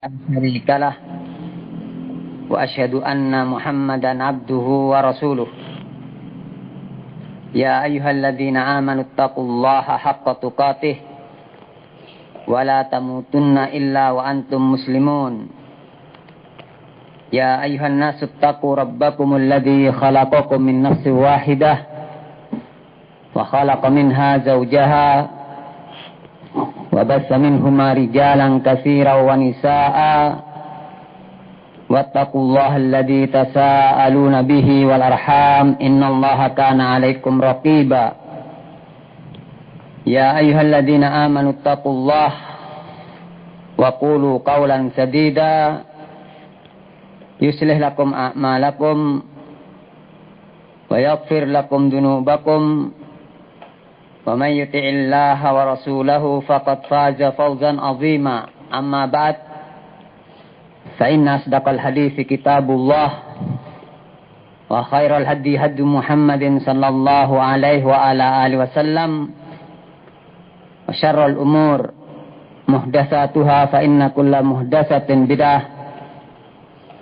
شريك له وأشهد أن محمدا عبده ورسوله يا أيها الذين آمنوا اتقوا الله حق تقاته ولا تموتن إلا وأنتم مسلمون يا أيها الناس اتقوا ربكم الذي خلقكم من نفس واحدة وخلق منها زوجها وبث منهما رجالا كثيرا ونساء واتقوا الله الذي تساءلون به والأرحام إن الله كان عليكم رقيبا يا أيها الذين آمنوا اتقوا الله وقولوا قولا سديدا يصلح لكم أعمالكم ويغفر لكم ذنوبكم ومن يطع الله ورسوله فقد فاز فوزا عظيما أما بعد فإن أصدق الحديث كتاب الله وخير الهدي هدي محمد صلى الله عليه وعلى آله وسلم وشر الأمور محدثاتها فإن كل محدثة بدعة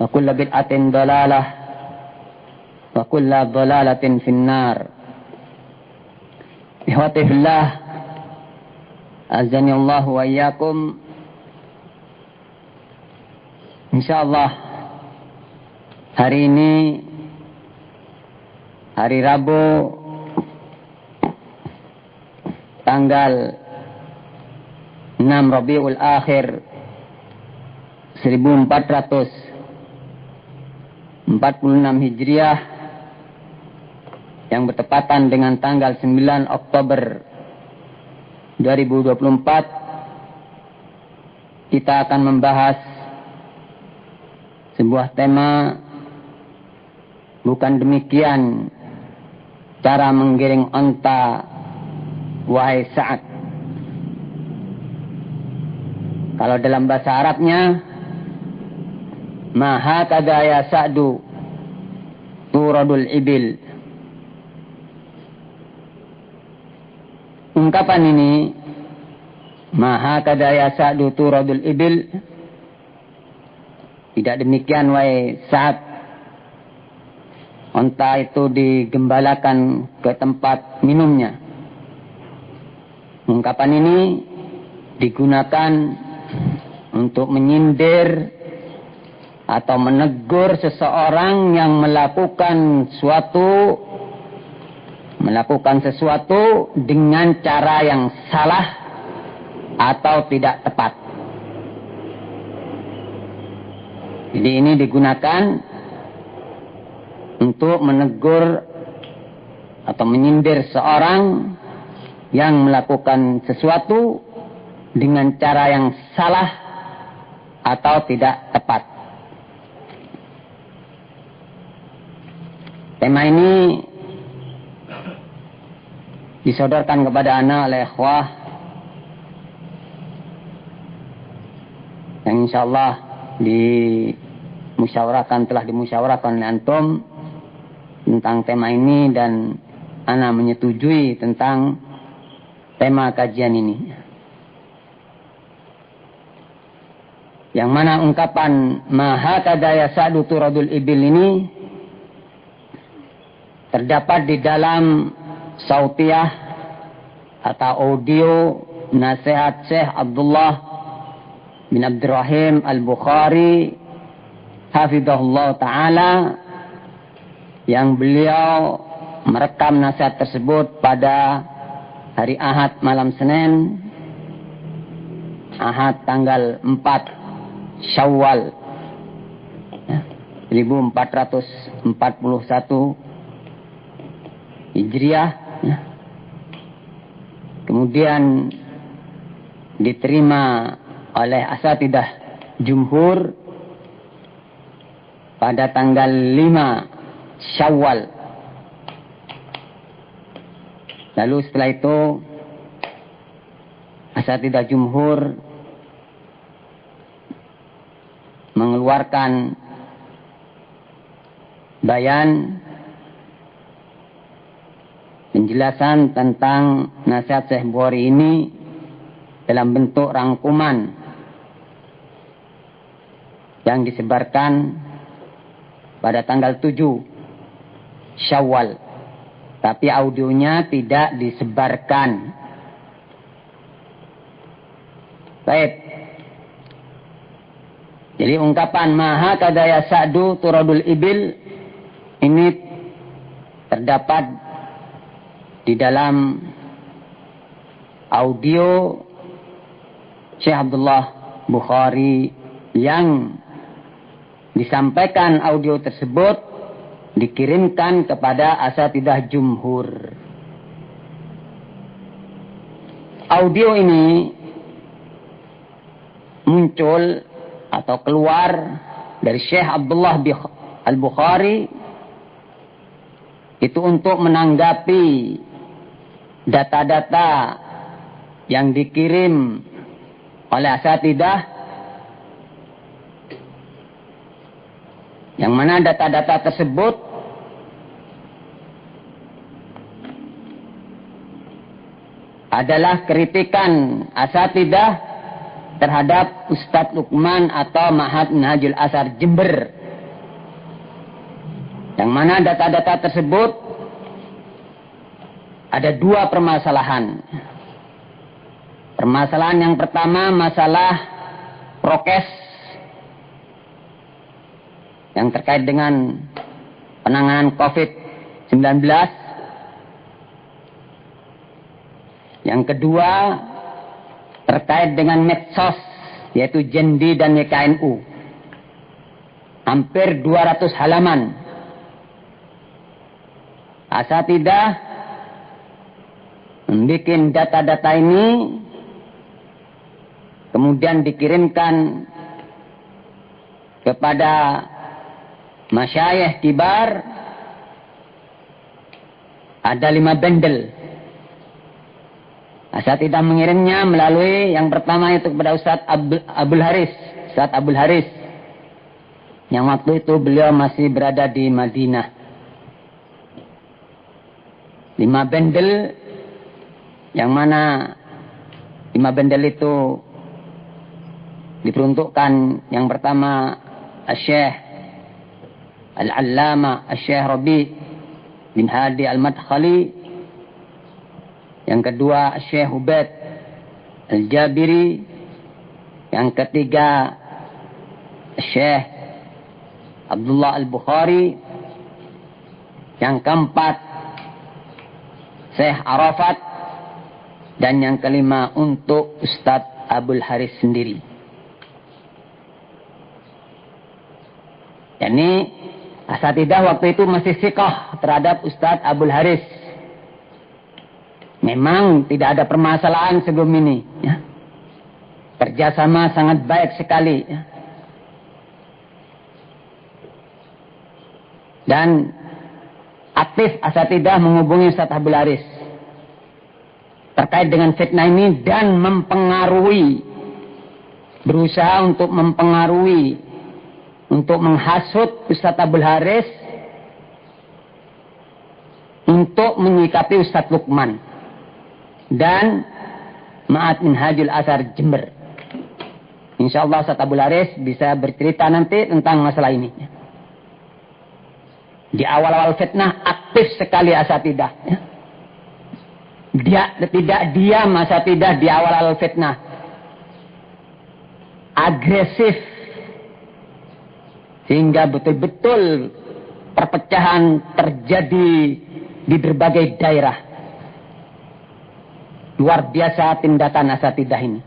وكل بدعة ضلالة وكل ضلالة في النار. Ihwati fillah, azani Allah wa iyyakum. Insyaallah hari ini hari Rabu tanggal 6 Rabiul Akhir 1446 Hijriah yang bertepatan dengan tanggal 9 Oktober 2024, kita akan membahas sebuah tema, bukan demikian cara menggiring onta wahai Sa'ad. Kalau dalam bahasa Arabnya, maha kada ya Sa'du turadul ibil. Ungkapan ini, maha kadaya Sa'du turadul ibil, tidak demikian wahai Sa'ad, onta itu digembalakan ke tempat minumnya. Ungkapan ini digunakan untuk menyindir atau menegur seseorang yang melakukan sesuatu dengan cara yang salah atau tidak tepat. Jadi ini digunakan untuk menegur atau menyindir seorang yang melakukan sesuatu dengan cara yang salah atau tidak tepat. Tema ini disodorkan kepada anak oleh ikhwah yang insyaallah telah dimusyawarahkan oleh antum tentang tema ini, dan anak menyetujui tentang tema kajian ini, yang mana ungkapan maha kadaya Sa'du turadul ibil ini terdapat di dalam sautiyah atau audio nasihat Syekh Abdullah bin Abdurrahim Al-Bukhari hafizahullah ta'ala, yang beliau merekam nasihat tersebut pada hari Ahad malam Senin, Ahad tanggal 4 Syawal 1441 Hijriah. Kemudian diterima oleh asatidah jumhur pada tanggal 5 Syawal. Lalu setelah itu asatidah jumhur mengeluarkan bayan penjelasan tentang nasihat Syekh Bukhari ini dalam bentuk rangkuman yang disebarkan pada tanggal 7 Syawal. Tapi audionya tidak disebarkan. Baik. Jadi ungkapan maha kadaya sa'du turadul ibil ini terdapat di dalam audio Syekh Abdullah Bukhari yang disampaikan audio tersebut dikirimkan kepada asatidah jumhur. Audio ini muncul atau keluar dari Syekh Abdullah Al-Bukhari itu untuk menanggapi data-data yang dikirim oleh asatidah, yang mana data-data tersebut adalah kritikan asatidah terhadap Ustadz Lukman atau Ma'had Minhajul Athar Jember. Yang mana data-data tersebut ada dua permasalahan. Permasalahan yang pertama masalah prokes yang terkait dengan penanganan COVID-19. Yang kedua terkait dengan medsos, yaitu Jendi dan YKNU. Hampir 200 halaman. Asatidah membuat data-data ini, kemudian dikirimkan kepada masyayikh kibar. Ada 5 bundle. Asatidah mengirimnya melalui yang pertama itu kepada Ustadz Abdul Haris. Ustadz Abdul Haris. Yang waktu itu beliau masih berada di Madinah. 5 bundle. Yang mana 5 bundle itu diperuntukkan yang pertama Syekh Al-Allama Syekh Rabi bin Hadi Al-Madkhali. Yang kedua Syekh Ubaid Al-Jabiri. Yang ketiga Syekh Abdullah Al-Bukhari. Yang keempat Syekh Arafat. Dan yang kelima untuk Ustadz Abdul Haris sendiri. Ini asatidah waktu itu masih siqah terhadap Ustadz Abdul Haris. Memang tidak ada permasalahan sebelum ini. Ya. Kerjasama sangat baik sekali. Ya. Dan aktif asatidah menghubungi Ustadz Abdul Haris terkait dengan fitnah ini dan mempengaruhi, berusaha untuk mempengaruhi, untuk menghasut Ustadz Abdul Haris untuk menyikapi Ustadz Lukman dan Ma'had Minhajul Athar Jember. InsyaAllah Ustadz Abdul Haris bisa bercerita nanti tentang masalah ini. Di awal-awal fitnah aktif sekali asatidah. Dia tidak diam asatidah di awal-awal fitnah. Agresif. Sehingga betul-betul perpecahan terjadi di berbagai daerah. Luar biasa tindakan asatidah ini.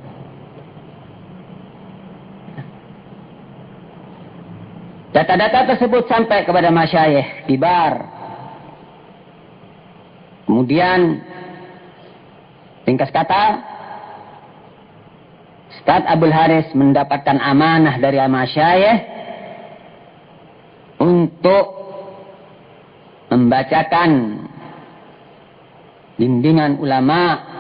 Data-data tersebut sampai kepada masyayikh kibar. Kemudian, ringkas kata, Ustadz Abdul Haris mendapatkan amanah dari masyayikh untuk membacakan bimbingan ulama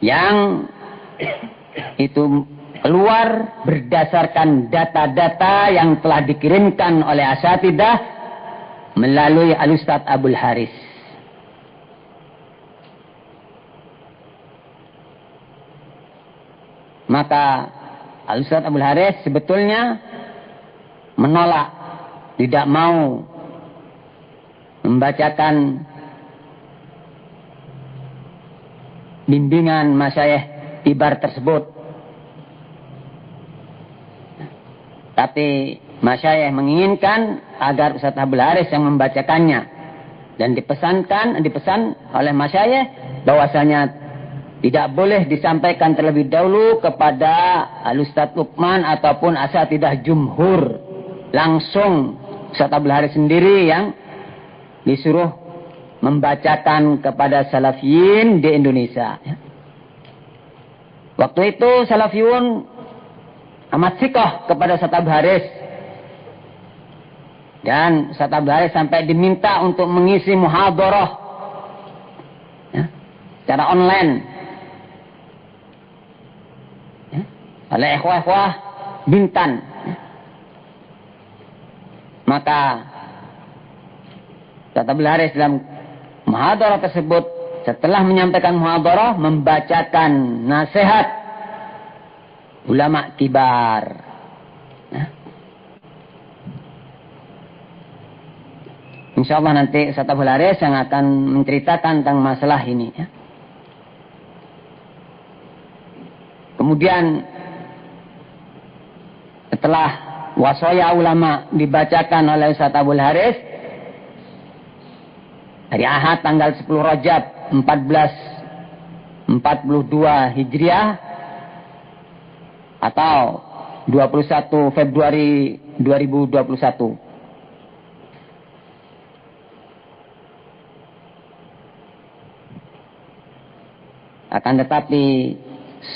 yang itu keluar berdasarkan data-data yang telah dikirimkan oleh asatidah melalui Al-Ustadz Abdul Haris. Maka Al-Ustaz Abdul Haris sebetulnya menolak, tidak mau membacakan bimbingan masyayikh kibar tersebut. Tapi masyayikh menginginkan agar Ustaz Abdul Haris yang membacakannya, dan dipesan oleh masyayikh bahwasanya tidak boleh disampaikan terlebih dahulu kepada Al-Ustaz Lukman ataupun asatidah jumhur. Langsung Ustaz Abdul Haris sendiri yang disuruh membacakan kepada salafiyin di Indonesia. Waktu itu salafiyun amat sikoh kepada Ustaz Abdul Haris. Dan Ustaz Abdul Haris sampai diminta untuk mengisi muhadharah secara online oleh ikhwah-ikhwah Bintan. Maka Ustaz Abdul Haris dalam muhadharah tersebut, setelah menyampaikan muhadharah, membacakan nasihat ulama kibar. InsyaAllah nanti Ustaz Abdul Haris yang akan menceritakan tentang masalah ini. Kemudian setelah wasaya ulama dibacakan oleh Ustaz Abdul Haris, hari Ahad tanggal 10 Rajab 1442 Hijriah atau 21 Februari 2021. Akan tetapi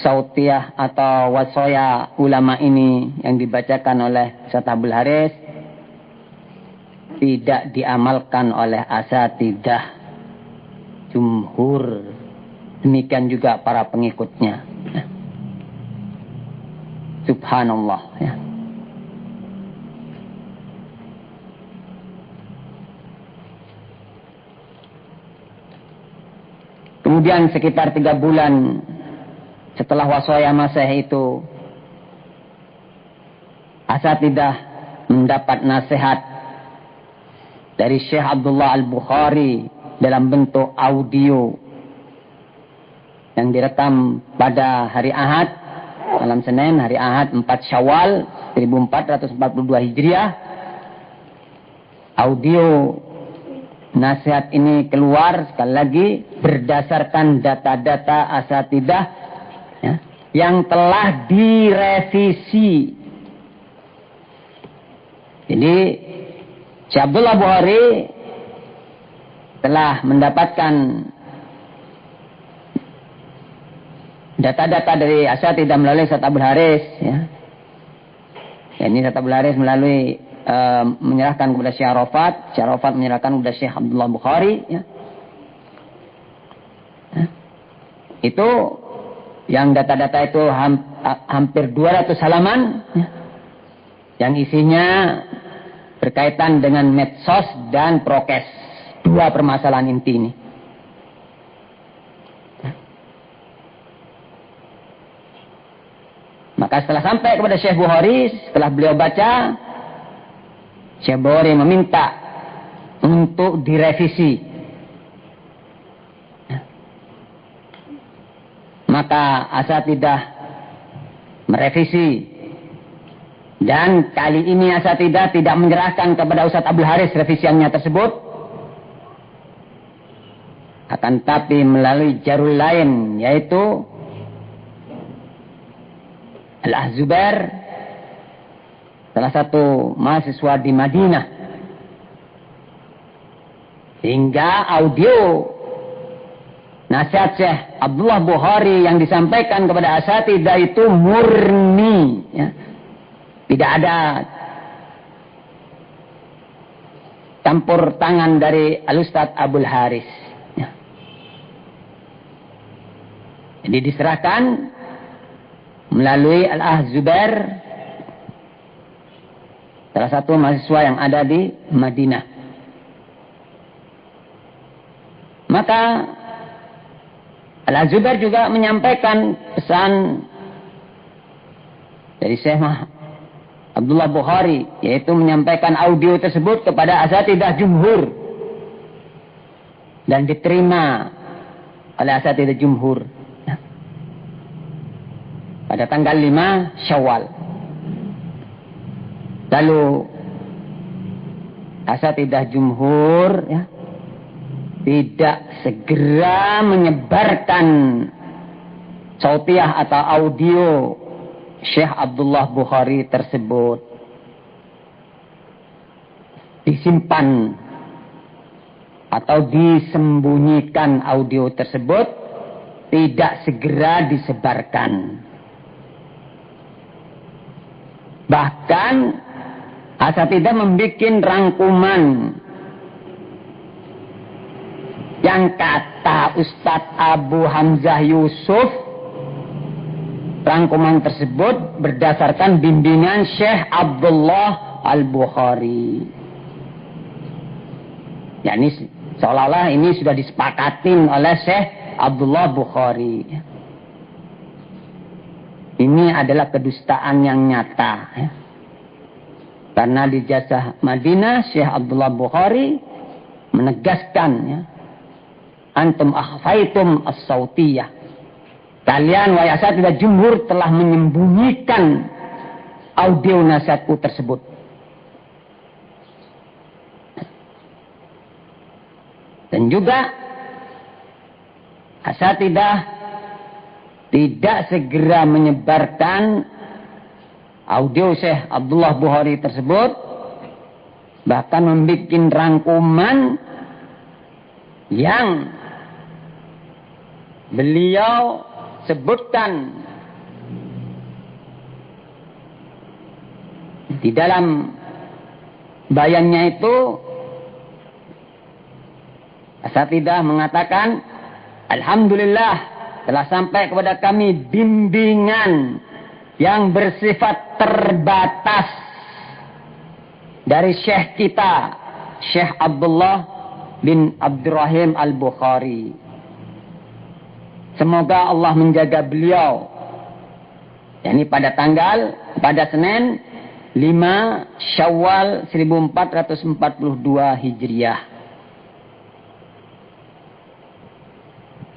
sautiyah atau wasaya ulama ini yang dibacakan oleh Ustaz Abdul Haris tidak diamalkan oleh asatidah jumhur, demikian juga para pengikutnya. Subhanallah ya. Kemudian sekitar 3 bulan setelah wasaya Masih itu, asatidah mendapat nasihat dari Syekh Abdullah Al-Bukhari dalam bentuk audio yang direkam pada hari Ahad, malam Senin, hari Ahad 4 Syawal 1442 Hijriah. Audio nasihat ini keluar sekali lagi berdasarkan data-data asatidah ya, yang telah direvisi. Jadi Syekh Abdullah Bukhari telah mendapatkan data-data dari asatidah melalui Ustaz Abdul Haris ya. Ini Ustaz Abdul Haris melalui menyerahkan kepada Syekh Arafat menyerahkan kepada Syekh Abdullah Bukhari ya. Itu yang data-data itu hampir 200 halaman ya, yang isinya berkaitan dengan medsos dan prokes, 2 permasalahan inti ini. Maka setelah sampai kepada Syekh Bukhari, setelah beliau baca, Syekh Bukhari meminta untuk direvisi. Maka asatidah merevisi. Dan kali ini asatidah tidak menyerahkan kepada Ustaz Abdul Haris revisiannya tersebut. Akan tapi melalui jalur lain, yaitu Al-Ahzubair, salah satu mahasiswa di Madinah. Hingga audio nasihat Syekh Abdullah Bukhari yang disampaikan kepada asatidah itu murni ya. Tidak ada campur tangan dari Al-Ustaz Abdul Haris ya. Jadi diserahkan melalui Al-Ahzubair, salah satu mahasiswa yang ada di Madinah. Maka Al-Ahzubair juga menyampaikan pesan dari Syekh Abdullah Bukhari, yaitu menyampaikan audio tersebut kepada asatidzah jumhur dan diterima oleh asatidzah jumhur pada tanggal 5 Syawal. Lalu asatidzah jumhur tidak segera menyebarkan sautiah atau audio Syekh Abdullah Bukhari tersebut. Disimpan atau disembunyikan audio tersebut, tidak segera disebarkan. Bahkan asatidzah membuat rangkuman yang kata Ustadz Abu Hamzah Yusuf, rangkuman tersebut berdasarkan bimbingan Syekh Abdullah Al-Bukhari. Ya, ini seolah-olah ini sudah disepakatin oleh Syekh Abdullah Bukhari. Ini adalah kedustaan yang nyata. Karena di Jazah Madinah, Syekh Abdullah Bukhari menegaskan, antum akhfaitum as-sautiyah. Kalian wahai asatidzah jumhur telah menyembunyikan audio nasihatku tersebut. Dan juga asatidzah tidak segera menyebarkan audio Syekh Abdullah Bukhari tersebut, bahkan membuat rangkuman yang beliau sebutkan di dalam bayannya itu. Asatidzah mengatakan, alhamdulillah telah sampai kepada kami bimbingan yang bersifat terbatas dari syekh kita, Syekh Abdullah bin Abdurrahim Al-Bukhari. Semoga Allah menjaga beliau. Yani pada Senin 5 Syawal 1442 Hijriah.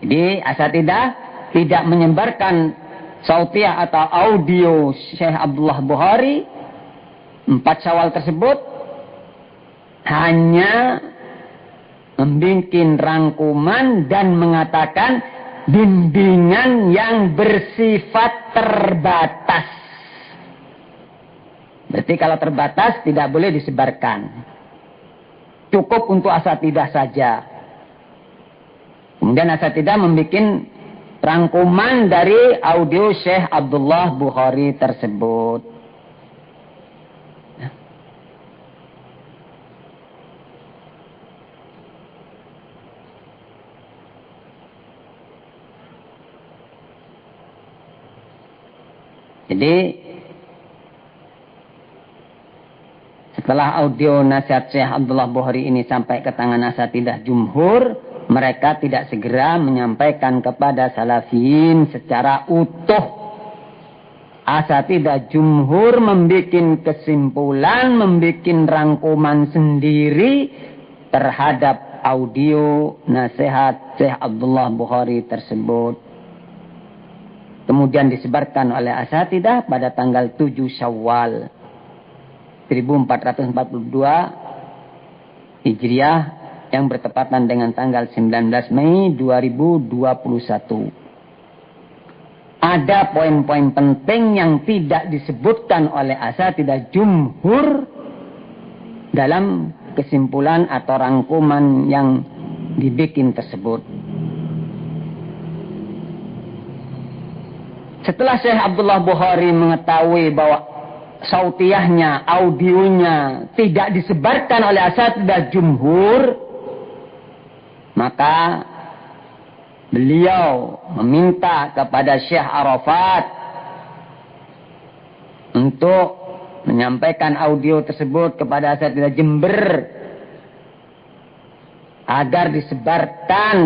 Jadi asatidzah tidak menyebarkan sautiah atau audio Syekh Abdullah Bukhari 4 Syawal tersebut, hanya membikin rangkuman dan mengatakan bimbingan yang bersifat terbatas. Berarti kalau terbatas tidak boleh disebarkan. Cukup untuk asatidzah saja. Kemudian asatidzah membuat rangkuman dari audio Syekh Abdullah Bukhari tersebut. Jadi setelah audio nasihat Syekh Abdullah Bukhari ini sampai ke tangan asatidzah jumhur, mereka tidak segera menyampaikan kepada salafiyin secara utuh. Asatidzah jumhur membuat kesimpulan, membuat rangkuman sendiri terhadap audio nasihat Syekh Abdullah Bukhari tersebut. Kemudian disebarkan oleh asatidzah pada tanggal 7 Syawal 1442 Hijriah yang bertepatan dengan tanggal 19 Mei 2021. Ada poin-poin penting yang tidak disebutkan oleh asatidzah jumhur dalam kesimpulan atau rangkuman yang dibikin tersebut. Setelah Syekh Abdullah Bukhari mengetahui bahwa sautiahnya, audionya tidak disebarkan oleh asatidzah jumhur, maka beliau meminta kepada Syekh Arafat untuk menyampaikan audio tersebut kepada asatidzah Jember agar disebarkan,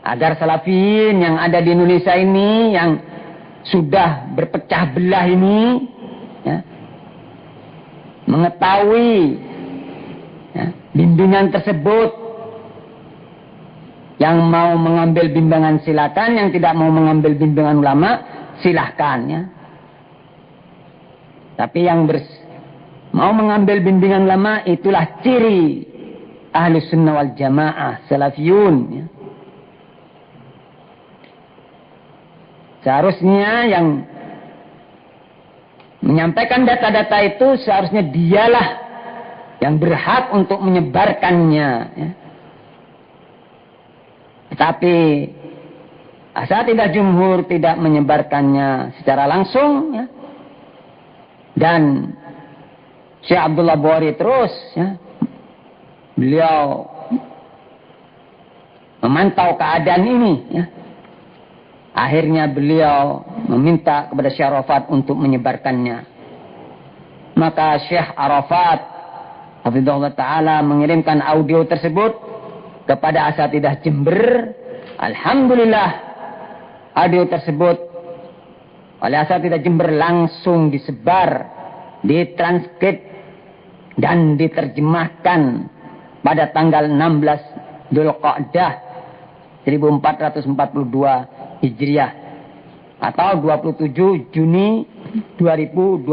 agar salafiyin yang ada di Indonesia ini yang sudah berpecah belah ini ya, mengetahui ya, bimbingan tersebut, yang mau mengambil bimbingan silakan, yang tidak mau mengambil bimbingan ulama silahkan ya. Tapi yang mau mengambil bimbingan ulama itulah ciri Ahlus Sunnah wal Jamaah, Salafiyun ya. Seharusnya yang menyampaikan data-data itu seharusnya dialah yang berhak untuk menyebarkannya ya. Tetapi asatidzah jumhur tidak menyebarkannya secara langsung ya. Dan Syekh Abdullah Bukhari terus ya, beliau memantau keadaan ini ya. Akhirnya beliau meminta kepada Syekh Arafat untuk menyebarkannya. Maka Syekh Arafat hafizahullah ta'ala mengirimkan audio tersebut kepada asatidzah Jember. Alhamdulillah audio tersebut oleh asatidzah Jember langsung disebar, ditranskrip dan diterjemahkan pada tanggal 16 Dzulqa'dah 1442 Hijriah atau 27 Juni 2021.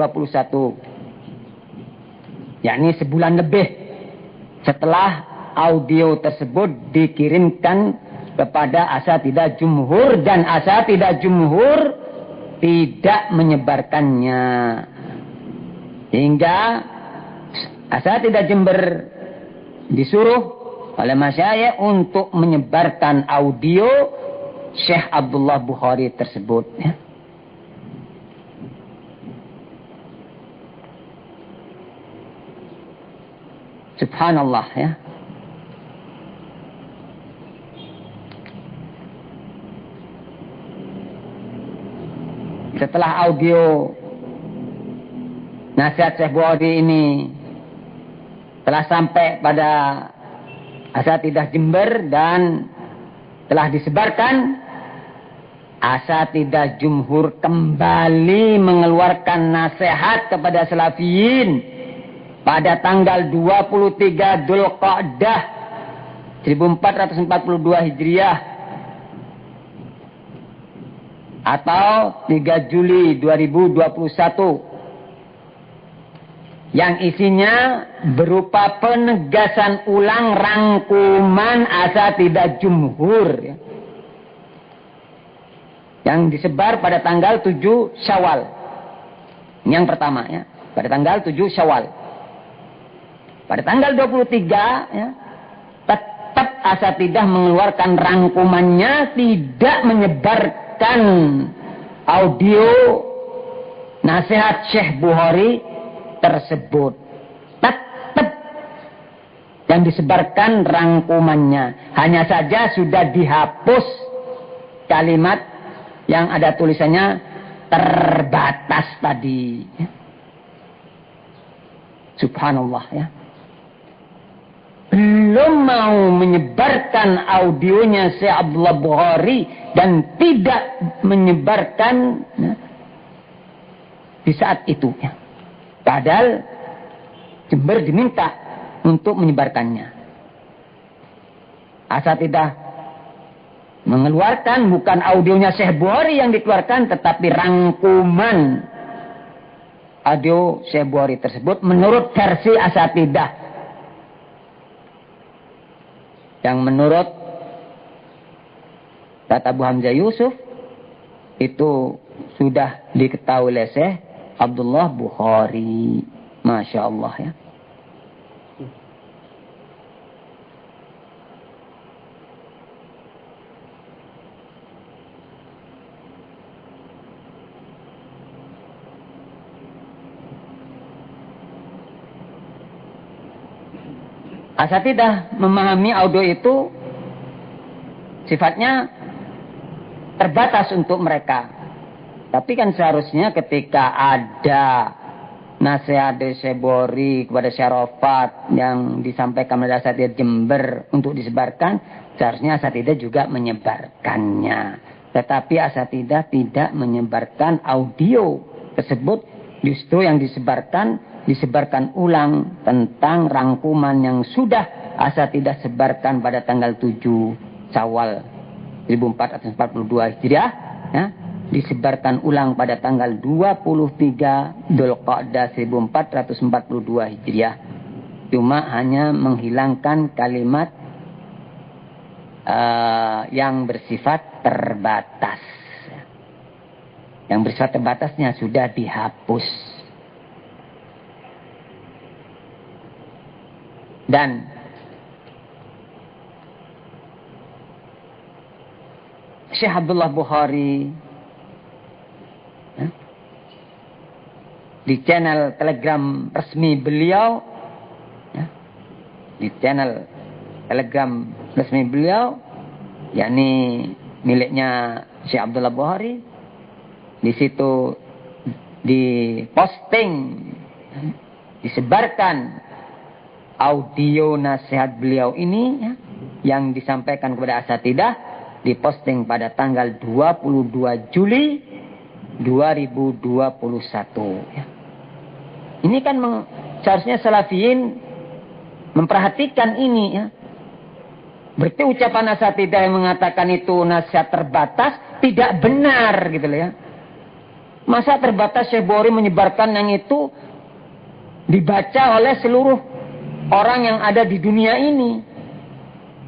Yakni sebulan lebih setelah audio tersebut dikirimkan kepada asatidzah jumhur, dan asatidzah jumhur tidak menyebarkannya. Hingga asatidzah Jember disuruh oleh masyayikh untuk menyebarkan audio Syekh Abdullah Bukhari tersebut ya. Subhanallah ya. Setelah audio nasihat Syekh Bukhari ini telah sampai pada asatidzah Jember dan telah disebarkan, asatidzah jumhur kembali mengeluarkan nasihat kepada salafiyin pada tanggal 23 Dzulqa'dah 1442 Hijriah atau 3 Juli 2021, yang isinya berupa penegasan ulang rangkuman asatidzah jumhur ya, yang disebar pada tanggal 7 Syawal. Yang pertama ya, pada tanggal 7 Syawal. Pada tanggal 23 ya, tetap asatidzah mengeluarkan rangkumannya, tidak menyebarkan audio nasihat Syekh Bukhari tersebut. Tetap yang disebarkan rangkumannya, hanya saja sudah dihapus kalimat yang ada tulisannya terbatas tadi. Subhanallah ya. Belum mau menyebarkan audionya Syekh Abdullah Bukhari dan tidak menyebarkan ya, di saat itu ya. Padahal Jember diminta untuk menyebarkannya. Asatidzah mengeluarkan bukan audionya Syekh Bukhari yang dikeluarkan, tetapi rangkuman audio Syekh Bukhari tersebut menurut versi asatidzah. Yang menurut kata Abu Hamzah Yusuf itu sudah diketahui oleh Syekh Abdullah Bukhari. Masya Allah ya. Asatidzah memahami audio itu sifatnya terbatas untuk mereka. Tapi kan seharusnya ketika ada nasihat dari Syekh Bukhari kepada Syekh Arafat yang disampaikan oleh asatidzah Jember untuk disebarkan, seharusnya asatidzah juga menyebarkannya. Tetapi asatidah tidak menyebarkan audio tersebut. Justru yang disebarkan ulang tentang rangkuman yang sudah asatidah sebarkan pada tanggal 7 Syawal 1442 Hijriah. Ya, disebarkan ulang pada tanggal 23 Dzulqa'dah 1442 Hijriah. Cuma hanya menghilangkan kalimat yang bersifat terbatas. Yang bersifat terbatasnya sudah dihapus. Dan Syekh Abdullah Bukhari di channel Telegram resmi beliau, di channel Telegram resmi beliau, yakni miliknya Syekh Abdullah Bukhari, di situ diposting, disebarkan audio nasihat beliau ini yang disampaikan kepada asatidah, diposting pada tanggal 22 Juli 2021. Ini kan seharusnya salafiyin memperhatikan ini ya. Berarti ucapan asatidah yang mengatakan itu nasihat terbatas tidak benar gitu loh ya. Masa terbatas Syekh Bukhari menyebarkan yang itu dibaca oleh seluruh orang yang ada di dunia ini.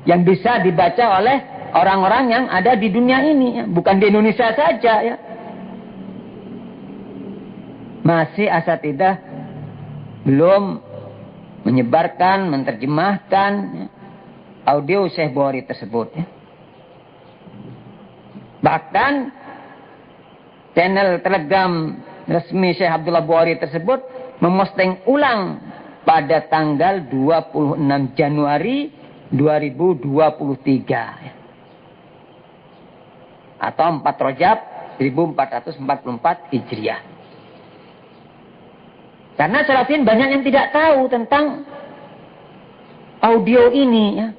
Yang bisa dibaca oleh orang-orang yang ada di dunia ini ya. Bukan di Indonesia saja ya. Masih asatidah belum menyebarkan, menerjemahkan ya, audio Syekh Bukhari tersebut ya. Bahkan channel Telegram resmi Syekh Abdullah Bukhari tersebut memposting ulang pada tanggal 26 Januari 2023 ya. Atau 4 Rajab 1444 Hijriah. Karena salafiyin banyak yang tidak tahu tentang audio ini ya.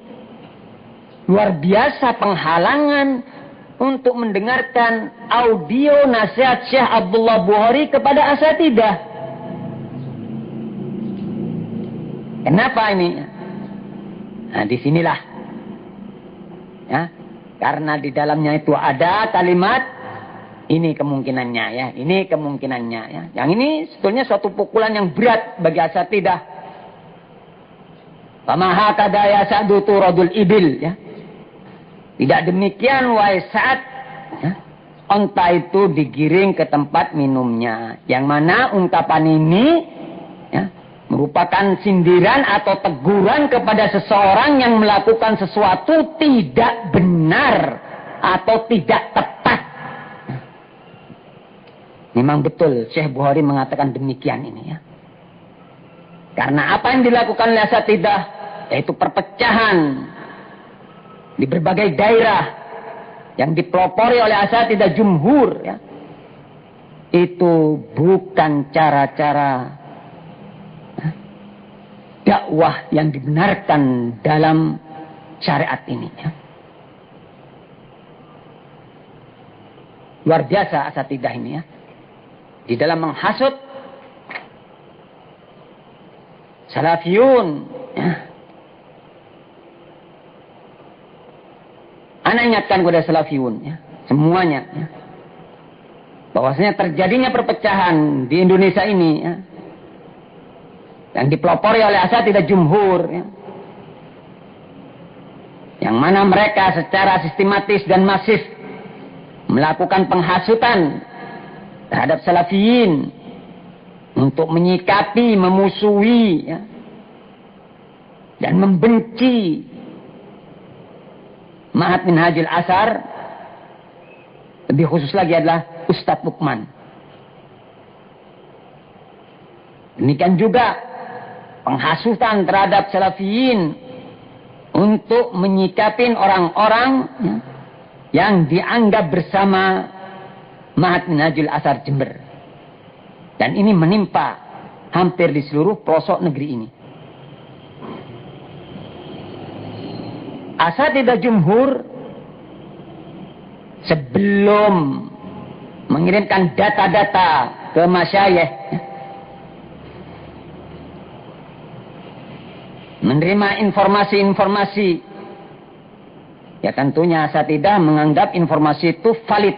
Luar biasa penghalangan untuk mendengarkan audio nasihat Syekh Abdullah Bukhari kepada asatidah. Kenapa ini? Nah, disinilah. Ya, karena di dalamnya itu ada kalimat ini kemungkinannya ya, ini kemungkinannya ya. Yang ini sebetulnya suatu pukulan yang berat bagi asatidah. Famaha kadaya sa'du turadul ibil ya. Tidak demikian wahai Sa'ad ya. Onta itu digiring ke tempat minumnya. Yang mana ungkapan ini ya, merupakan sindiran atau teguran kepada seseorang yang melakukan sesuatu tidak benar atau tidak tepat. Memang betul Syekh Bukhari mengatakan demikian ini ya. Karena apa yang dilakukan oleh asatidah, yaitu perpecahan di berbagai daerah yang dipelopori oleh asatidah jumhur ya, itu bukan cara-cara dakwah yang dibenarkan dalam syariat ini ya. Luar biasa asatidah ini ya, di dalam menghasut salafiyun ya. Ana ingatkan kepada salafiyun ya, semuanya ya, bahwasanya terjadinya perpecahan di Indonesia ini ya, yang dipelopori oleh asatidah jumhur ya, yang mana mereka secara sistematis dan masif melakukan penghasutan terhadap salafiyin untuk menyikapi, memusuhi ya, dan membenci Ma'had Minhajul Athar, lebih khusus lagi adalah Ustadz Lukman. Demikian juga penghasutan terhadap salafiyin untuk menyikapin orang-orang ya, yang dianggap bersama Ma'had Minhajul Athar Jember. Dan ini menimpa hampir di seluruh pelosok negeri ini. Asatidah jumhur sebelum mengirimkan data-data ke masyayikh, menerima informasi-informasi, ya tentunya asatidah menganggap informasi itu valid.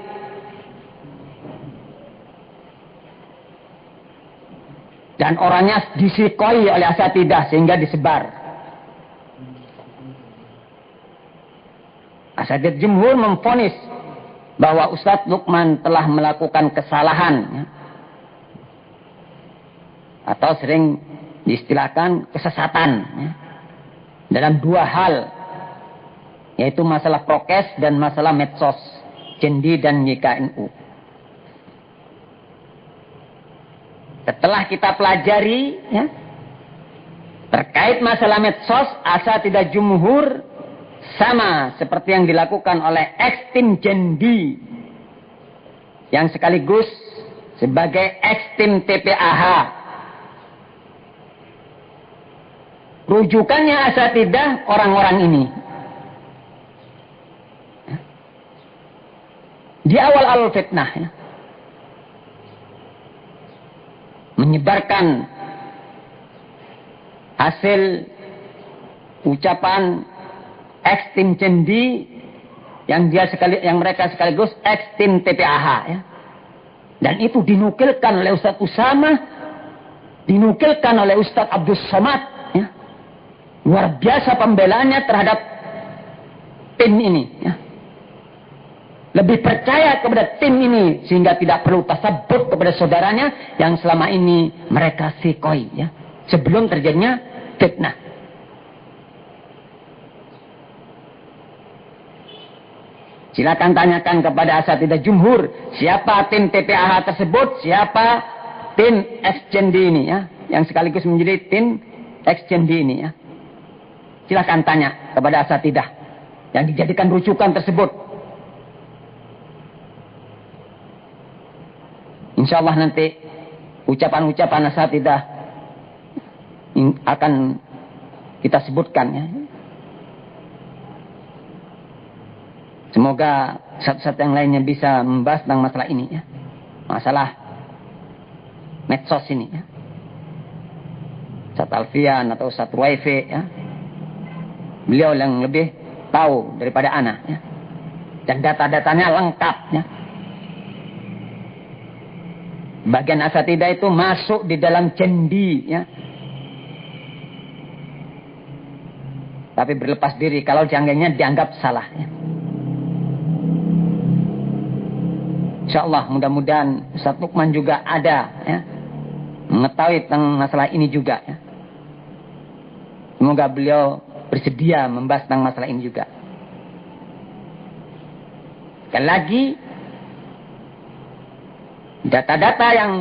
Dan orangnya disikoi oleh asatidah sehingga disebar. Asatidah jumhur memvonis bahwa Ustadz Lukman telah melakukan kesalahan, ya, atau sering diistilahkan kesesatan, ya, dalam dua hal, yaitu masalah prokes dan masalah medsos, Cendi dan YKNU. Setelah kita pelajari, ya, terkait masalah medsos, asatidah jumhur sama seperti yang dilakukan oleh ex-tim Cendi yang sekaligus sebagai ex-tim TPAH. Rujukannya asatidah orang-orang ini. Di awal-awal fitnah, ya, menyebarkan hasil ucapan ex-tim Cendi yang mereka sekaligus ex-tim TPAH, ya. Dan itu dinukilkan oleh Ustadz Usama, dinukilkan oleh Ustadz Abdus Somad, ya. Luar biasa pembelaannya terhadap tim ini, ya. Lebih percaya kepada tim ini sehingga tidak perlu tasabbut kepada saudaranya yang selama ini mereka sikoi, ya, sebelum terjadinya fitnah. Silakan tanyakan kepada asatidah jumhur siapa tim TPAH tersebut, siapa tim ex-Cendi ini, ya, yang sekaligus menjadi tim ex-Cendi ini, ya. Silakan tanya kepada asatidah yang dijadikan rujukan tersebut. Insya Allah nanti ucapan-ucapan asatidah akan kita sebutkan, ya. Semoga satu-satu yang lainnya bisa membahas tentang masalah ini, ya. Masalah medsos ini, ya. Ustaz Alfian atau Ustaz Ruwaifi, ya. Beliau yang lebih tahu daripada ana, ya. Dan data-datanya lengkap, ya. Bagian asatidah itu masuk di dalam Cendi, ya. Tapi berlepas diri kalau jangganya dianggap salah, ya. InsyaAllah mudah-mudahan Ustaz Lukman juga ada, ya, mengetahui tentang masalah ini juga, ya. Semoga beliau bersedia membahas tentang masalah ini juga. Sekali lagi, data-data yang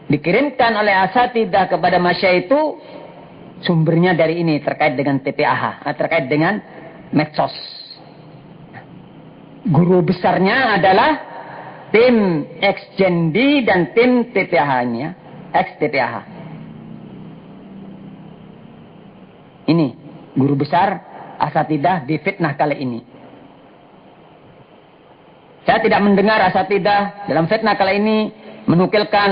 dikirimkan oleh asatidah kepada masyayikh itu sumbernya dari ini terkait dengan TPAH, terkait dengan medsos. Guru besarnya adalah tim ex-Cendi dan tim TPAH-nya, ex-TPAH. Ini guru besar asatidah di fitnah kali ini. Saya tidak mendengar asatidah dalam fitnah kali ini menukilkan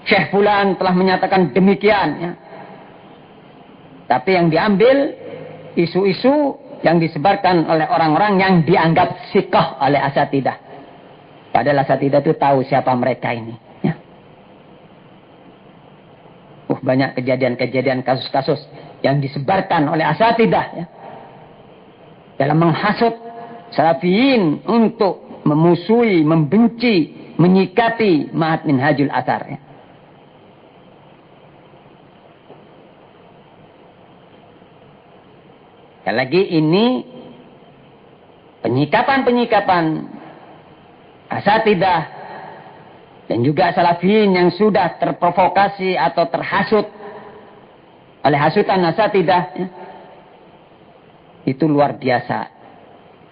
Syekh Fulan telah menyatakan demikian, ya. Tapi yang diambil isu-isu yang disebarkan oleh orang-orang yang dianggap sikoh oleh asatidah. Padahal asatidah itu tahu siapa mereka ini, ya. Banyak kejadian-kejadian kasus-kasus yang disebarkan oleh asatidah, ya, dalam menghasut salafiyin untuk memusuhi, membenci, menyikapi Ma'had Minhajul Athar, ya. Sekali lagi ini penyikapan-penyikapan asatidah dan juga salafiyin yang sudah terprovokasi atau terhasut oleh hasutan asatidah, ya, itu luar biasa.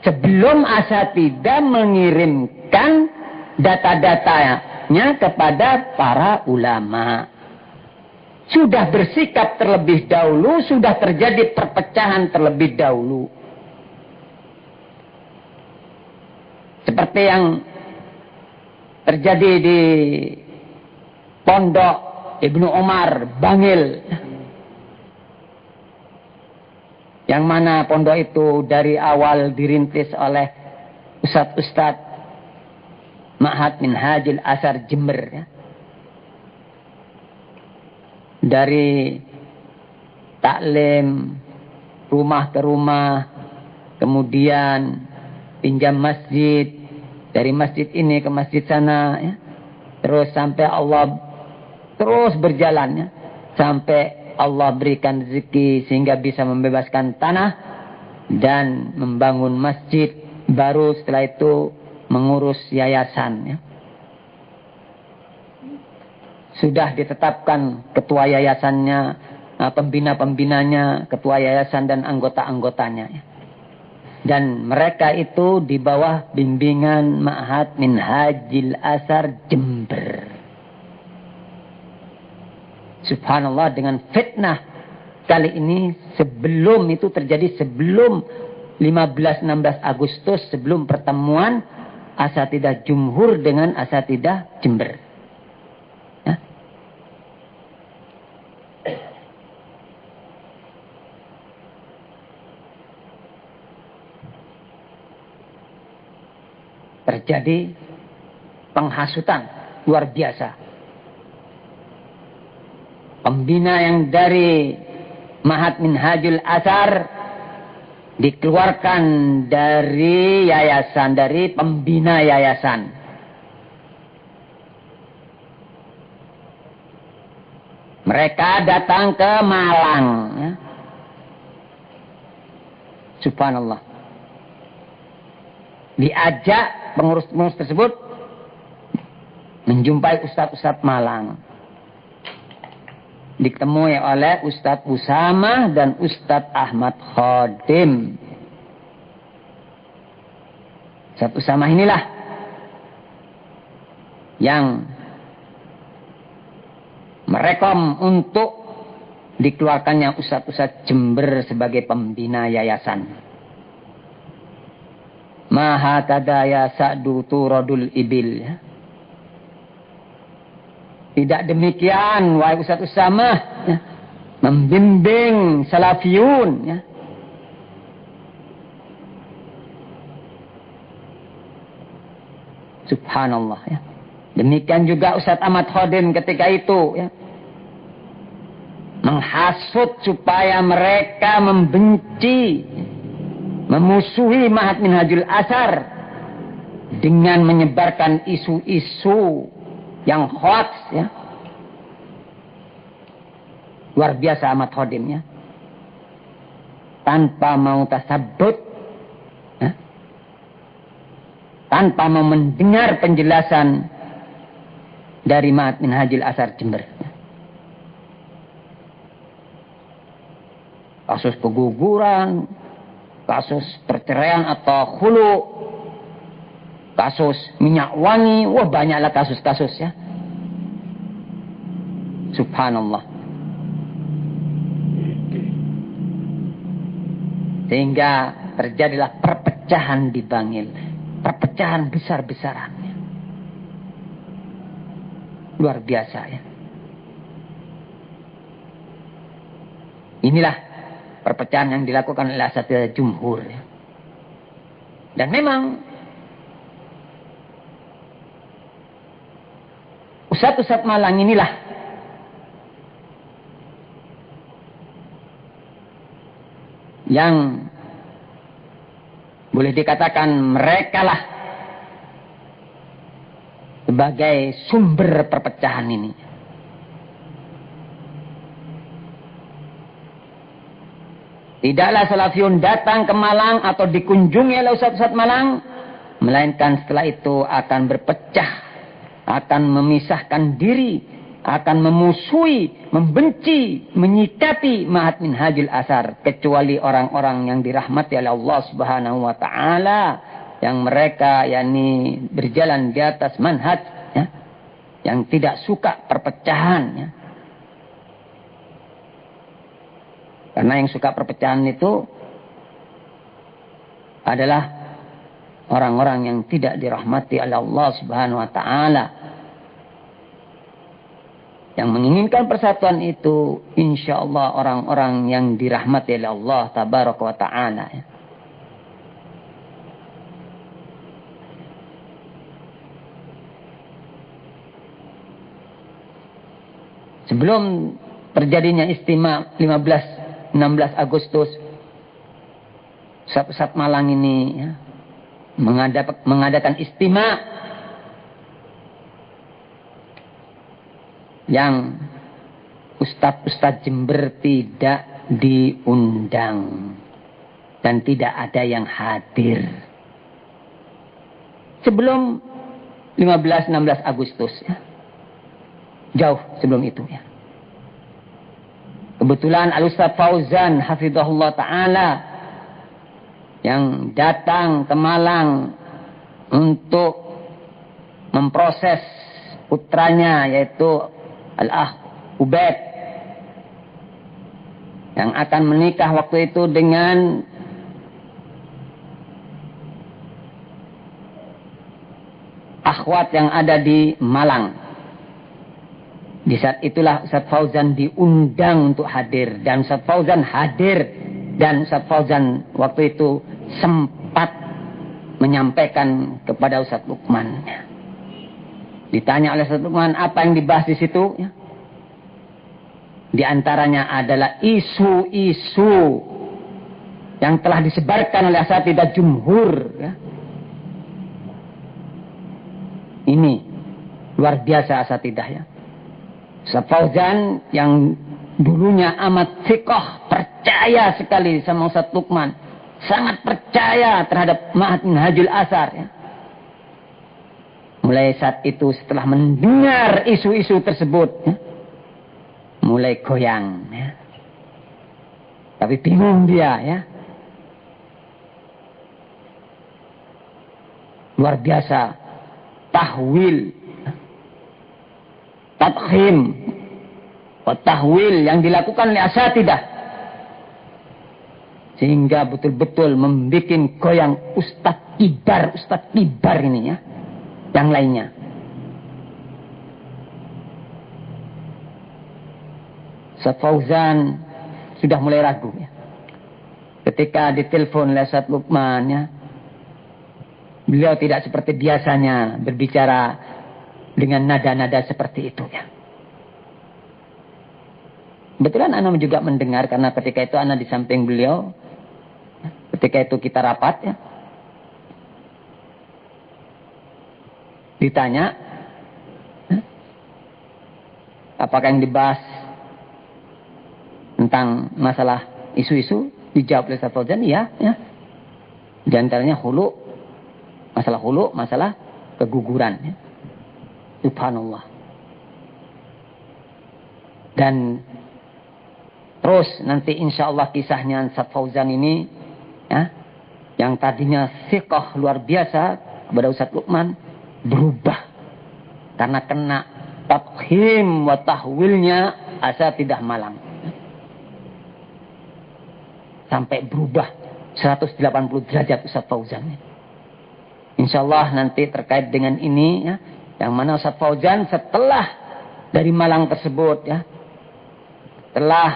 Sebelum asatidah mengirimkan data-datanya kepada para ulama, sudah bersikap terlebih dahulu, sudah terjadi perpecahan terlebih dahulu. seperti yang terjadi di Pondok Ibnu Umar Bangil, yang mana pondok itu dari awal dirintis oleh ustadz-ustadz Ma'had Minhajul Athar Jember, ya. Dari taklim rumah ke rumah, kemudian pinjam masjid, dari masjid ini ke masjid sana, ya. Terus sampai Allah terus berjalan, ya. Sampai Allah berikan rezeki sehingga bisa membebaskan tanah dan membangun masjid. Baru setelah itu mengurus yayasan, ya. Sudah ditetapkan ketua yayasannya, pembina-pembinanya, ketua yayasan dan anggota-anggotanya, ya. Dan mereka itu di bawah bimbingan Ma'had Minhajul Athar Jember. Subhanallah, dengan fitnah kali ini sebelum itu terjadi, sebelum 15-16 Agustus, sebelum pertemuan Asatidah Jumhur dengan Asatidah Jember. Ya. Terjadi penghasutan luar biasa. Pembina yang dari Ma'had Minhajul Athar dikeluarkan dari yayasan, dari pembina yayasan. Mereka datang ke Malang, ya. Subhanallah. Diajak pengurus-pengurus tersebut menjumpai ustadz-ustadz Malang. Ditemui oleh Ustadz Usamah dan Ustadz Ahmad Khodim. Ustadz Usamah inilah yang merekom untuk dikeluarkannya Ustadz-Ustadz Jember sebagai pembina yayasan. Maha kadaya sa'du turadul ibil, ya. Tidak demikian, wahai Ustadz Usamah, ya, membimbing salafiyun, ya. Subhanallah, ya. Demikian juga Ustadz Ahmad Khodim ketika itu, ya, menghasut supaya mereka membenci, memusuhi Ma'had Minhajul Athar dengan menyebarkan isu-isu yang hoax, ya. Luar biasa Ahmad Khodim, ya. Tanpa mau tasabbut, ya. Tanpa mau mendengar penjelasan dari Ma'had Minhajul Athar Jember. Kasus keguguran, kasus perceraian atau khulu, kasus minyak wangi, wah banyaklah kasus-kasus, ya. Subhanallah. Sehingga terjadilah perpecahan di Bangil. Perpecahan besar-besaran. Luar biasa, ya. Inilah perpecahan yang dilakukan oleh Asatidah Jumhur, ya. Dan memang Ustadz-ustadz Malang inilah yang boleh dikatakan merekalah sebagai sumber perpecahan ini. Tidaklah salafiyun datang ke Malang atau dikunjungi oleh ustadz-ustadz Malang, melainkan setelah itu akan berpecah, akan memisahkan diri, akan memusuhi, membenci, menyikapi Ma'had Minhajul Athar, kecuali orang-orang yang dirahmati oleh Allah Subhanahu wa taala, yang mereka yakni berjalan di atas manhaj, ya, yang tidak suka perpecahan, ya. Karena yang suka perpecahan itu adalah orang-orang yang tidak dirahmati oleh Allah Subhanahu wa taala. Yang menginginkan persatuan itu insyaallah orang-orang yang dirahmati oleh Allah tabaraka wa taala. Sebelum terjadinya istimewa 16 Agustus, Ustaz Malang ini ya, mengadakan istimewa yang ustaz-ustaz Jember tidak diundang dan tidak ada yang hadir. Sebelum 15-16 Agustus ya. Jauh sebelum itu ya. Kebetulan Al-Ustaz Fauzan hafizahullah ta'ala yang datang ke Malang untuk memproses putranya yaitu Al-Ah Ubaid yang akan menikah waktu itu dengan akhwat yang ada di Malang. Di saat itulah Ustaz Fauzan diundang untuk hadir dan Ustaz Fauzan hadir dan Ustaz Fauzan waktu itu sempat menyampaikan kepada Ustaz Lukman. Ditanya oleh Ustaz Lukman apa yang dibahas di situ ya. Di antaranya adalah isu-isu yang telah disebarkan oleh asatidzah jumhur ya. Ini luar biasa asatidzah ya. Ustaz Fauzan yang dulunya amat thiqah, percaya sekali sama Ustaz Lukman, sangat percaya terhadap Ma'had Minhajul Athar ya. Mulai saat itu setelah mendengar isu-isu tersebut ya, mulai goyang ya. Tapi bingung dia ya. Luar biasa tahwil, tadkhim, tahwil yang dilakukan oleh asatidzah sehingga betul-betul membuat goyang ustadz kibar ini ya, yang lainnya. Ustaz Fauzan sudah mulai ragu ya. Ketika ditelepon oleh Ustaz Lukman ya, beliau tidak seperti biasanya berbicara dengan nada-nada seperti itu ya. Kebetulan ana juga mendengar karena ketika itu ana di samping beliau. Ketika itu kita rapat ya. Ditanya apakah yang dibahas tentang masalah isu-isu, dijawab oleh Ustaz Fauzan iya ya. Di antaranya hulu, masalah keguguran ya. Subhanallah. Dan terus nanti insya Allah kisahnya Ustaz Fauzan ini ya, yang tadinya thiqah luar biasa kepada Ustaz Lukman berubah karena kena tadkhim wa tahwilnya asatidzah Malang. Sampai berubah 180 derajat Ustaz Fauzan. Insya Allah nanti terkait dengan ini ya, yang mana Ustaz Fauzan setelah dari Malang tersebut ya, setelah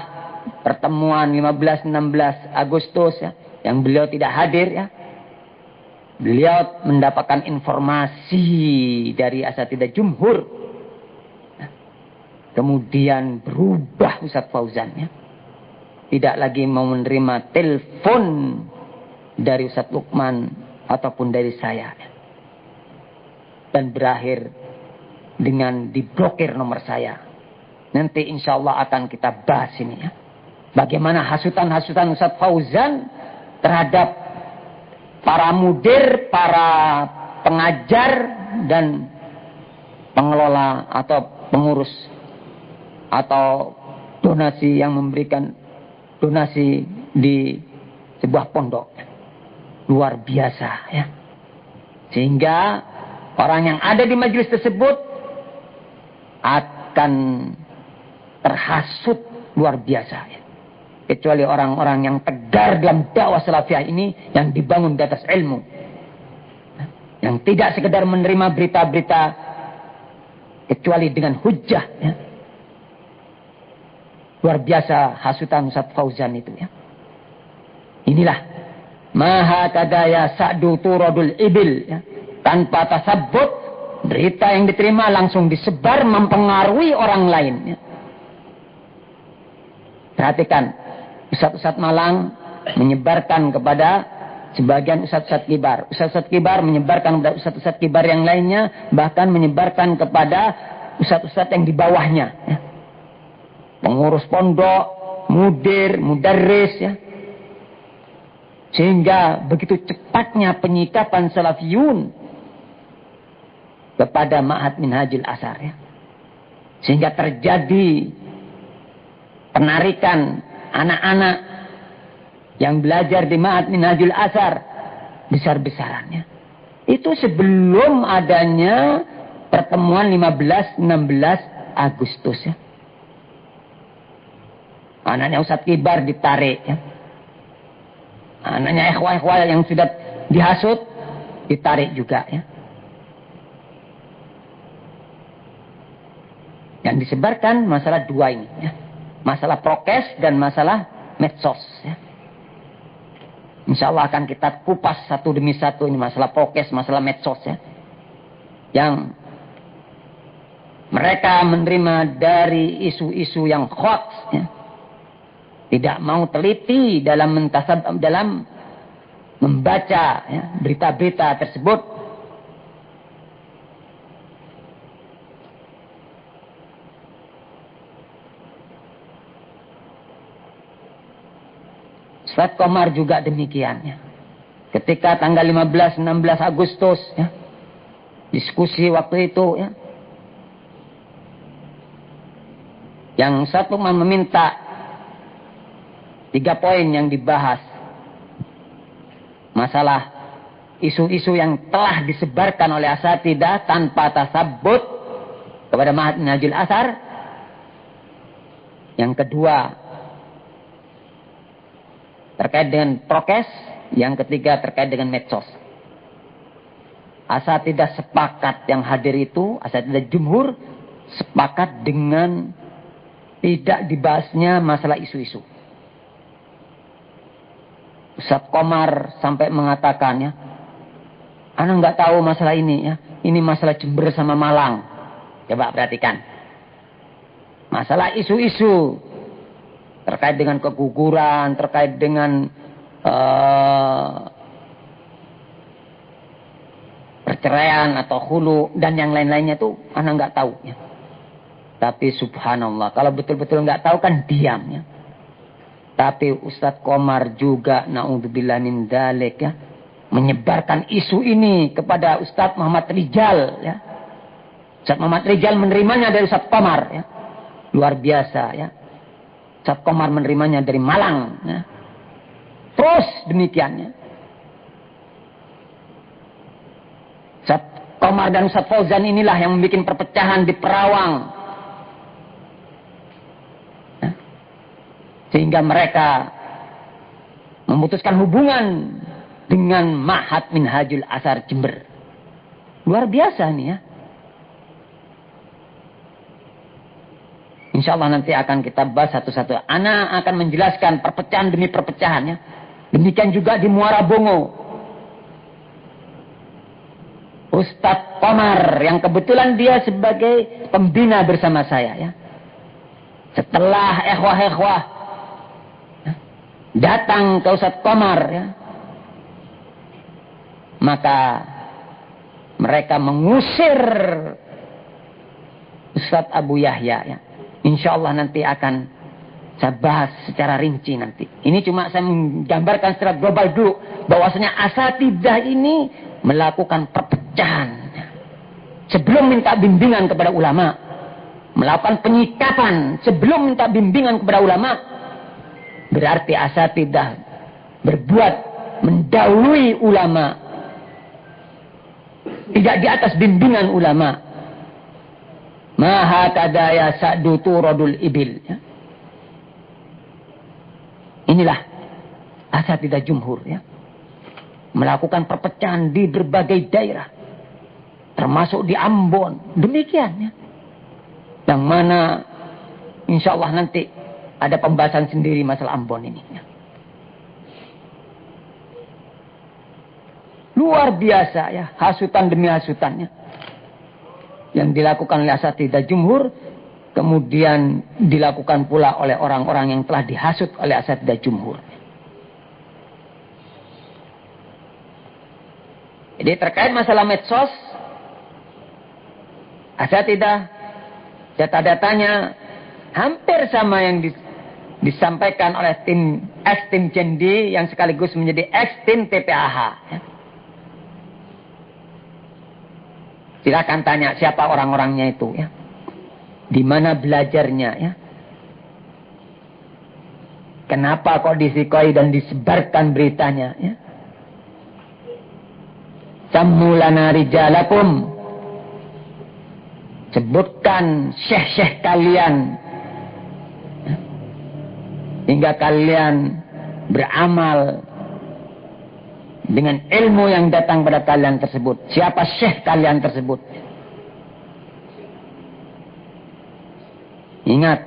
pertemuan 15-16 Agustus ya, yang beliau tidak hadir ya, beliau mendapatkan informasi dari asatidzah jumhur ya. Kemudian berubah Ustaz Fauzan ya, tidak lagi mau menerima telepon dari Ustaz Lukman ataupun dari saya ya. Dan berakhir dengan diblokir nomor saya. Nanti insya Allah akan kita bahas ini ya. Bagaimana hasutan-hasutan Ustaz Fauzan terhadap para mudir, para pengajar dan pengelola atau pengurus atau donasi yang memberikan donasi di sebuah pondok. Luar biasa ya. Sehingga orang yang ada di majelis tersebut akan terhasut luar biasa ya. Kecuali orang-orang yang tegar dalam dakwah salafiyah ini yang dibangun di atas ilmu. Yang tidak sekedar menerima berita-berita kecuali dengan hujjah. Ya. Luar biasa hasutan Ustaz Fauzan itu. Ya. Inilah. Maha kadaya sa'du turadul ibil. Ya. Tanpa tasabbut, berita yang diterima langsung disebar mempengaruhi orang lain. Ya. Perhatikan, Ustaz-Ustaz Malang menyebarkan kepada sebagian Ustaz-Ustaz kibar. Ustaz-Ustaz kibar menyebarkan kepada Ustaz-Ustaz kibar yang lainnya, bahkan menyebarkan kepada Ustaz-Ustaz yang di bawahnya. Ya. Pengurus pondok, mudir, mudarris, ya. Sehingga begitu cepatnya penyikapan salafiyun kepada Ma'had Minhajul Athar. Ya. Sehingga terjadi penarikan anak-anak yang belajar di Ma'had Minhajul Athar besar-besarannya. Itu sebelum adanya pertemuan 15-16 Agustus. Ya. Anaknya Ustadz Kibar ditarik. Ya. Anaknya ikhwah-ikhwah yang sudah dihasut ditarik juga. Ya. Yang disebarkan masalah dua ini. Ya. Masalah prokes dan masalah medsos. Ya. Insya Allah akan kita kupas satu demi satu ini masalah prokes, masalah medsos. Ya. Yang mereka menerima dari isu-isu yang hoax. Ya. Tidak mau teliti dalam membaca ya, berita-berita tersebut. Ustaz Komar juga demikian. Ya. Ketika tanggal 15-16 Agustus, ya, diskusi waktu itu, ya, yang Ustaz Komar meminta 3 poin yang dibahas. Masalah isu-isu yang telah disebarkan oleh asatidah tanpa tasabbut kepada Ma'had Minhajul Athar. Yang kedua, terkait dengan prokes. Yang ketiga, terkait dengan medsos. Asatidah sepakat yang hadir itu, asatidah jumhur, sepakat dengan tidak dibahasnya masalah isu-isu. Ustaz Komar sampai mengatakannya, ana nggak tahu masalah ini ya. Ini masalah Jember sama Malang. Coba perhatikan. Masalah isu-isu terkait dengan keguguran, terkait dengan perceraian atau hulu dan yang lain-lainnya tuh ana nggak tahu ya. Tapi subhanallah, kalau betul-betul nggak tahu kan diam ya. Tapi Ustadz Komar juga na'udzubillah min dzalik ya, menyebarkan isu ini kepada Ustadz Muhammad Rijal ya. Ustadz Muhammad Rijal menerimanya dari Ustadz Komar ya. Luar biasa ya. Ustadz Komar menerimanya dari Malang ya. Terus demikiannya. Ustadz Komar dan Ustadz Fauzan inilah yang membuat perpecahan di Perawang. Sehingga mereka memutuskan hubungan dengan Ma'had Minhajul Athar Jember. Luar biasa nih ya. Insya Allah nanti akan kita bahas satu-satu. Ana akan menjelaskan perpecahan demi perpecahannya. Demikian juga di Muara Bongo. Ustadz Komar yang kebetulan dia sebagai pembina bersama saya ya. Setelah ikhwah-ikhwah datang ke Ustadz Komar ya, maka mereka mengusir Ustadz Abu Yahya ya. Insya Allah nanti akan saya bahas secara rinci nanti. Ini cuma saya menggambarkan secara global dulu bahwasanya asatidah ini melakukan perpecahan sebelum minta bimbingan kepada ulama, melakukan penyikapan sebelum minta bimbingan kepada ulama. Berarti asatidah berbuat mendahului ulama. Tidak di atas bimbingan ulama. Maha kadaya sa'du turadul ibil. Ya. Inilah asatidah jumhur. Ya. Melakukan perpecahan di berbagai daerah. termasuk di Ambon. Demikian ya. Yang mana insya Allah nanti ada pembahasan sendiri masalah Ambon ini. Ya. Luar biasa ya, hasutan demi hasutannya. Yang dilakukan oleh asatidzah jumhur, kemudian dilakukan pula oleh orang-orang yang telah dihasut oleh asatidzah jumhur. Jadi terkait masalah medsos, asatidzah data-datanya hampir sama yang disampaikan oleh tim ex-tim Jendi yang sekaligus menjadi ex-tim TPAH. Ya. Silakan tanya siapa orang-orangnya itu ya. Di mana belajarnya ya. Kenapa kok disikoi dan disebarkan beritanya ya. Sammulana rijalakum. Sebutkan syekh-syekh kalian. Ya. Hingga kalian beramal dengan ilmu yang datang pada kalian tersebut. Siapa syekh kalian tersebut? Ingat,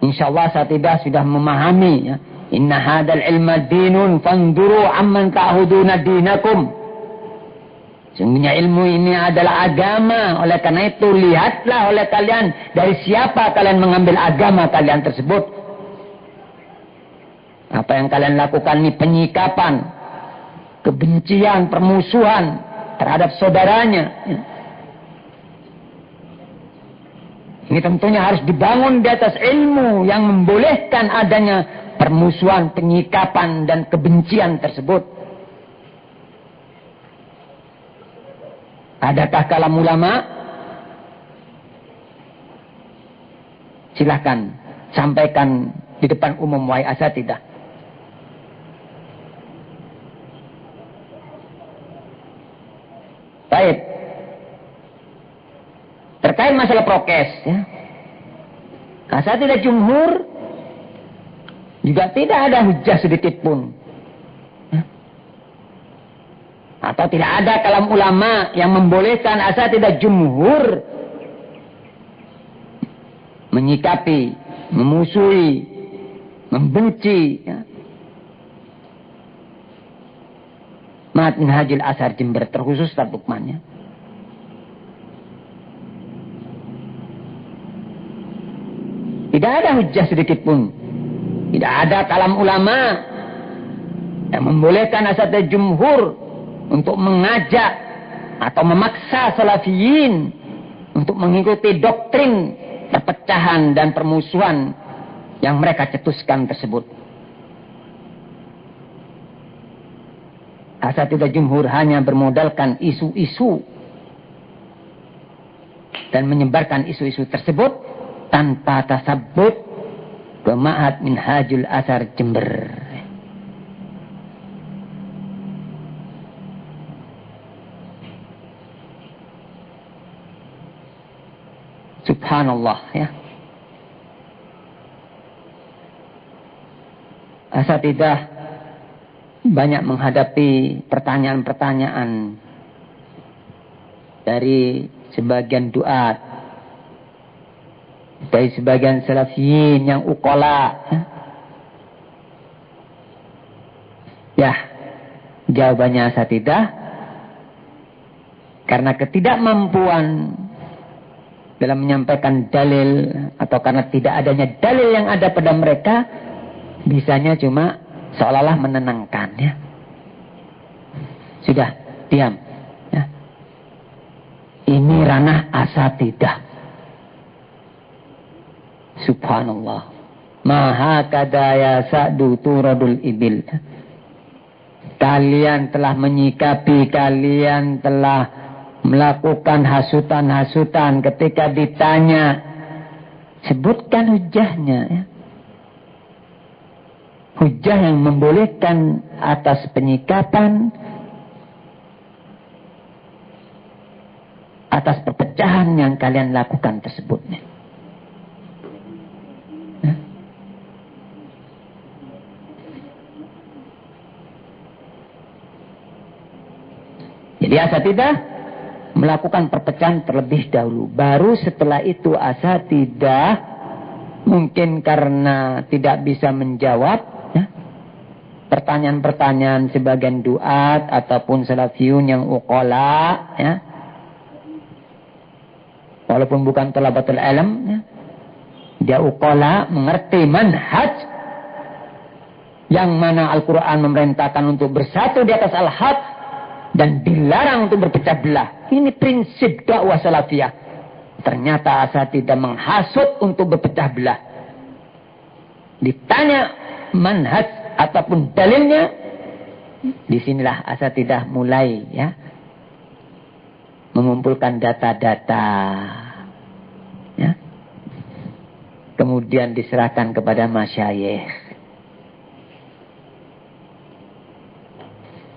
insyaallah asatidzah sudah memahami ya. Inna hadal ilma dinun fanduru amman ta'huduna dinakum. Sungguhnya ilmu ini adalah agama. Oleh karena itu lihatlah oleh kalian dari siapa kalian mengambil agama kalian tersebut. Apa yang kalian lakukan ini penyikapan, kebencian, permusuhan terhadap saudaranya. Ini tentunya harus dibangun di atas ilmu yang membolehkan adanya permusuhan, penyikapan, dan kebencian tersebut. Adakah kalam ulama? Silahkan sampaikan di depan umum wahai asatidzah. Baik. Terkait masalah prokes ya. Asatidzah jumhur juga tidak ada hujah sedikit pun. Ya. Atau tidak ada kalam ulama yang membolehkan asatidzah jumhur menyikapi, memusuhi, membenci ya. Manhajul Azhar Jember terkhusus Ustaz Lukman ya. Tidak ada hujah sedikit pun. Tidak ada kalam ulama yang membolehkan asatidzah jumhur untuk mengajak atau memaksa salafiyin untuk mengikuti doktrin perpecahan dan permusuhan yang mereka cetuskan tersebut. Asatidzah jumhur hanya bermodalkan isu-isu dan menyebarkan isu-isu tersebut tanpa tasabbut ke Ma'had Minhajul Azhar Jember. Subhanallah ya. Asatidzah banyak menghadapi pertanyaan-pertanyaan dari sebagian duat, dari sebagian salafiyin yang ukola. Ya, jawabannya asatidzah karena ketidakmampuan dalam menyampaikan dalil atau karena tidak adanya dalil yang ada pada mereka, bisanya cuma seolah-olah menenangkan ya. Sudah, diam ya. Ini ranah asatidzah. Subhanallah. Maha kadaya sa'du turadul ibil. Kalian telah menyikapi, kalian telah melakukan hasutan-hasutan ketika ditanya. Sebutkan hujahnya ya. Hujah yang membolehkan atas penyikapan, atas perpecahan yang kalian lakukan tersebut. Jadi asatidzah melakukan perpecahan terlebih dahulu. Baru setelah itu asatidzah mungkin karena tidak bisa menjawab ya, pertanyaan-pertanyaan sebagian duat ataupun salafiyun yang uqala ya, walaupun bukan talabatul ilm ya, dia uqala, mengerti manhaj yang mana Al-Quran memerintahkan untuk bersatu di atas al-haq dan dilarang untuk berpecah belah. Ini prinsip dakwah salafiyah. Ternyata asatidzah menghasut untuk berpecah belah. Ditanya manhaj ataupun dalilnya, disinilah asatidzah mulai ya mengumpulkan data-data ya, kemudian diserahkan kepada masyayikh.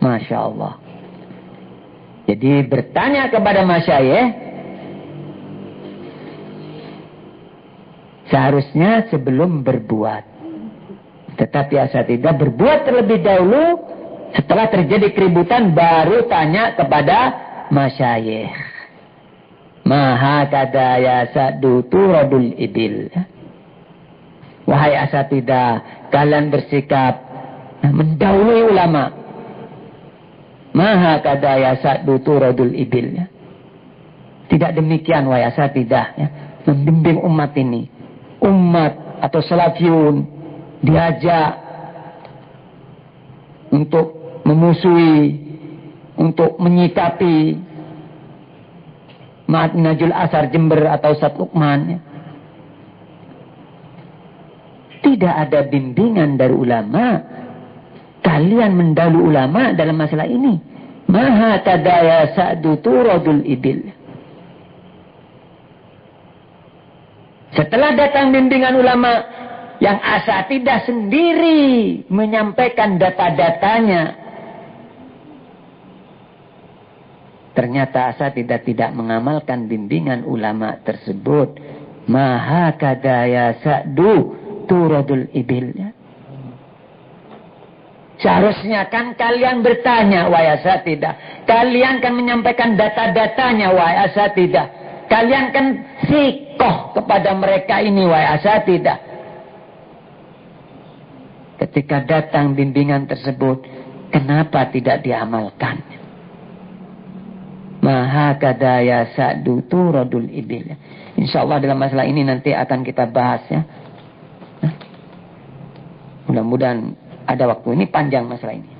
Masya Allah. Jadi bertanya kepada masyayikh seharusnya sebelum berbuat. Tetapi asatidzah berbuat terlebih dahulu, setelah terjadi keributan baru tanya kepada masyayikh. Maha kada ya sa'du turadul ibil. Wahai asatidzah, kalian bersikap mendahului ulama. Maha kada ya sa'du turadul ibil. Tidak demikian wahai asatidzah ya, membimbing umat ini. Umat atau salafiyun diajak untuk memusuhi, untuk menyikapi Najul Asar Jember atau Ustaz Lukman. Tidak ada bimbingan dari ulama. Kalian mendahului ulama dalam masalah ini. Maha tadaya sa'du turadul ibil. Setelah datang bimbingan ulama yang asatidzah sendiri menyampaikan data-datanya, ternyata asatidzah tidak mengamalkan bimbingan ulama tersebut. Maha kadaya sa'du turadul ibil. Seharusnya kan kalian bertanya, wahai asatidzah. Kalian kan menyampaikan data-datanya, wahai asatidzah. Kalian kan sikoh kepada mereka ini, wahai asatidzah. Ketika datang bimbingan tersebut, kenapa tidak diamalkan? Maha kadaya sa'du turadul ibil. InsyaAllah dalam masalah ini nanti akan kita bahas ya. Mudah-mudahan ada waktu. Ini panjang masalah ini.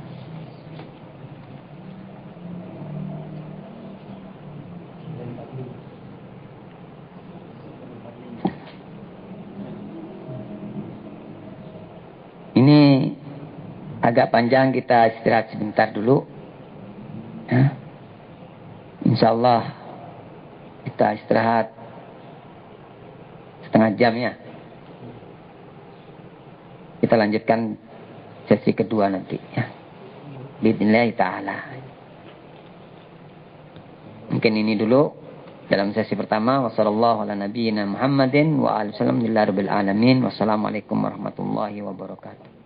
Ini agak panjang, kita istirahat sebentar dulu. Ya. InsyaAllah kita istirahat setengah jam ya. Kita lanjutkan sesi kedua nanti ya. Bismillah ta'ala. Mungkin ini dulu dalam sesi pertama. Wassallallahu ala nabiyyina Muhammadin wa alihi wasallam. Wassalamualaikum warahmatullahi wabarakatuh.